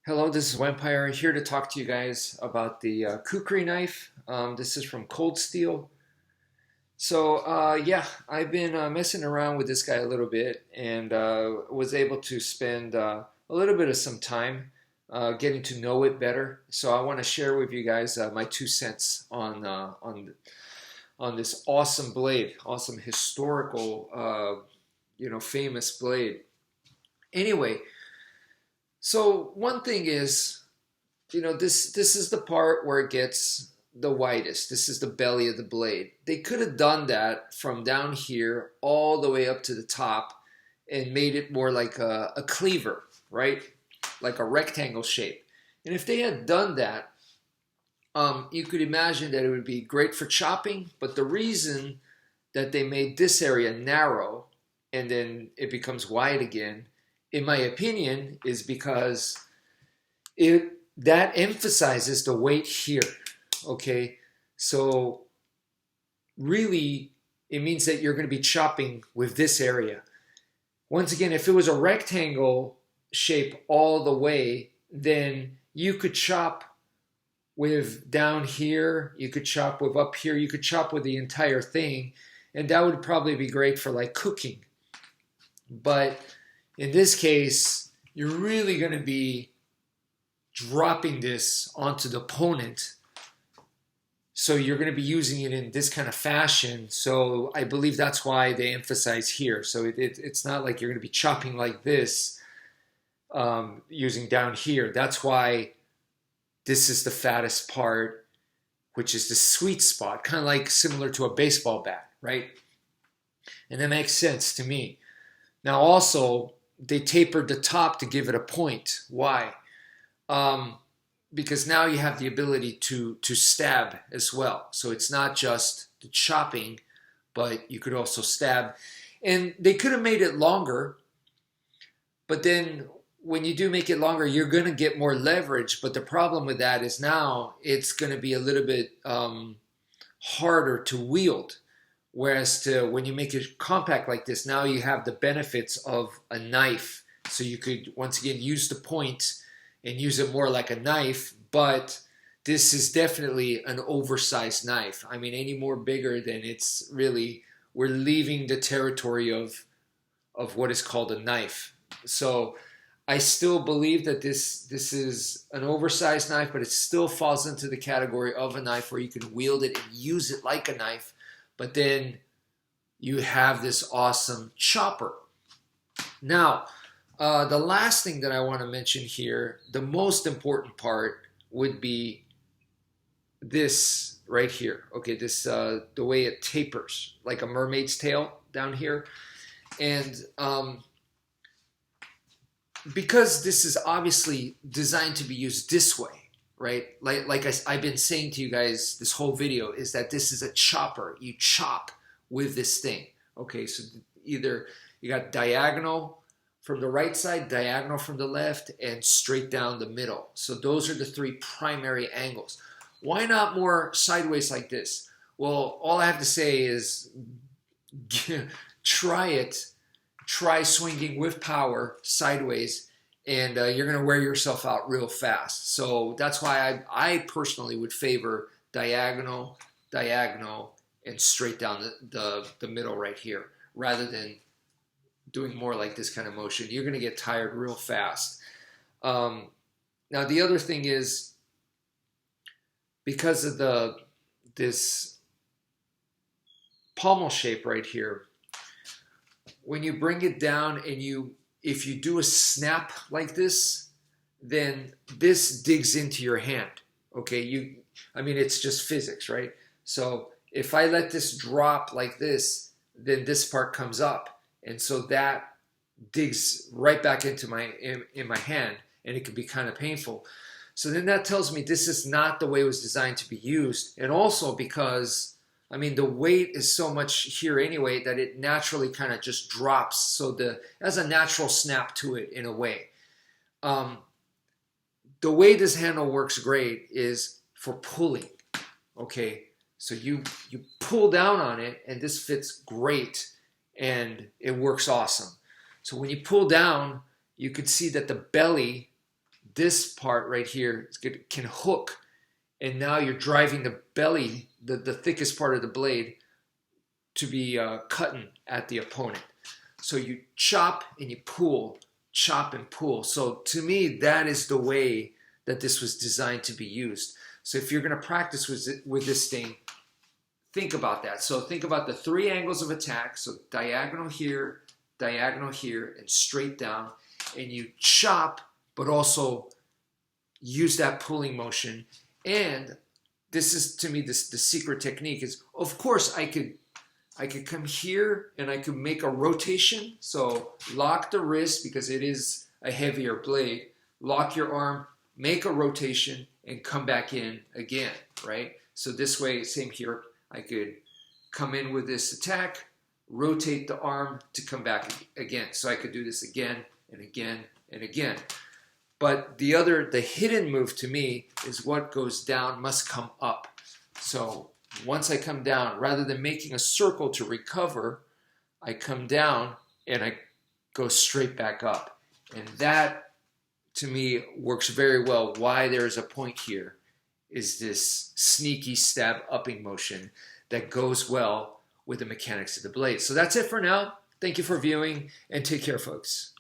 Hello, this is Wmpyr here to talk to you guys about the Kukri knife. This is from Cold Steel. Yeah, I've been messing around with this guy a little bit and was able to spend a little bit of some time getting to know it better. So I want to share with you guys my 2 cents on this awesome blade, awesome historical, famous blade. Anyway. So one thing is, this is the part where it gets the widest. This is the belly of the blade. They could have done that from down here all the way up to the top and made it more like a cleaver, right? Like a rectangle shape. And if they had done that, you could imagine that it would be great for chopping, but the reason that they made this area narrow and then it becomes wide again, in my opinion, is because that emphasizes the weight here. Okay, so really it means that you're going to be chopping with this area. Once again, if it was a rectangle shape all the way, then you could chop with down here, you could chop with up here, you could chop with the entire thing, and that would probably be great for like cooking. But in this case, you're really going to be dropping this onto the opponent. So you're going to be using it in this kind of fashion. So I believe that's why they emphasize here. So it's not like you're going to be chopping like this using down here. That's why this is the fattest part, which is the sweet spot, kind of like similar to a baseball bat, right? And that makes sense to me. Now also, they tapered the top to give it a point. Why? Because now you have the ability to stab as well. So it's not just the chopping, but you could also stab. And they could have made it longer, but then when you do make it longer, you're going to get more leverage. But the problem with that is now it's going to be a little bit harder to wield. Whereas when you make it compact like this, now you have the benefits of a knife. So you could, once again, use the point and use it more like a knife. But this is definitely an oversized knife. I mean, any more bigger than it's really, we're leaving the territory of what is called a knife. So I still believe that this is an oversized knife, but it still falls into the category of a knife where you can wield it and use it like a knife. But then you have this awesome chopper. Now, the last thing that I want to mention here, the most important part would be this right here. Okay, this the way it tapers, like a mermaid's tail down here. And because this is obviously designed to be used this way, right? Like I've been saying to you guys this whole video is that this is a chopper. You chop with this thing. Okay, so either you got diagonal from the right side, diagonal from the left, and straight down the middle. So those are the three primary angles. Why not more sideways like this? Well, all I have to say is try it. Try swinging with power sideways, and you're going to wear yourself out real fast. So that's why I personally would favor diagonal, diagonal, and straight down the middle right here, rather than doing more like this kind of motion. You're going to get tired real fast. Now the other thing is, because of this pommel shape right here, when you bring it down and if you do a snap like this, then this digs into your hand. Okay, I mean, it's just physics, right? So if I let this drop like this, then this part comes up, and so that digs right back into in my hand, and it can be kind of painful. So then that tells me this is not the way it was designed to be used, and also because, I mean, the weight is so much here anyway that it naturally kind of just drops. So has a natural snap to it in a way. The way this handle works great is for pulling. Okay, so you pull down on it and this fits great and it works awesome. So when you pull down, you could see that the belly this part right here can hook, and now you're driving the belly, the thickest part of the blade, to be cutting at the opponent. So you chop and you pull, chop and pull. So to me, that is the way that this was designed to be used. So if you're going to practice with this thing, think about that. So think about the 3 angles of attack. So diagonal here, and straight down. And you chop, but also use that pulling motion. And this is, to me, the secret technique is, of course, I could come here and I could make a rotation. So lock the wrist because it is a heavier blade. Lock your arm, make a rotation, and come back in again, right? So this way, same here, I could come in with this attack, rotate the arm to come back again. So I could do this again and again and again. But the hidden move to me is what goes down must come up. So once I come down, rather than making a circle to recover, I come down and I go straight back up. And that, to me, works very well. Why there's a point here is this sneaky stab upping motion that goes well with the mechanics of the blade. So that's it for now. Thank you for viewing, and take care, folks.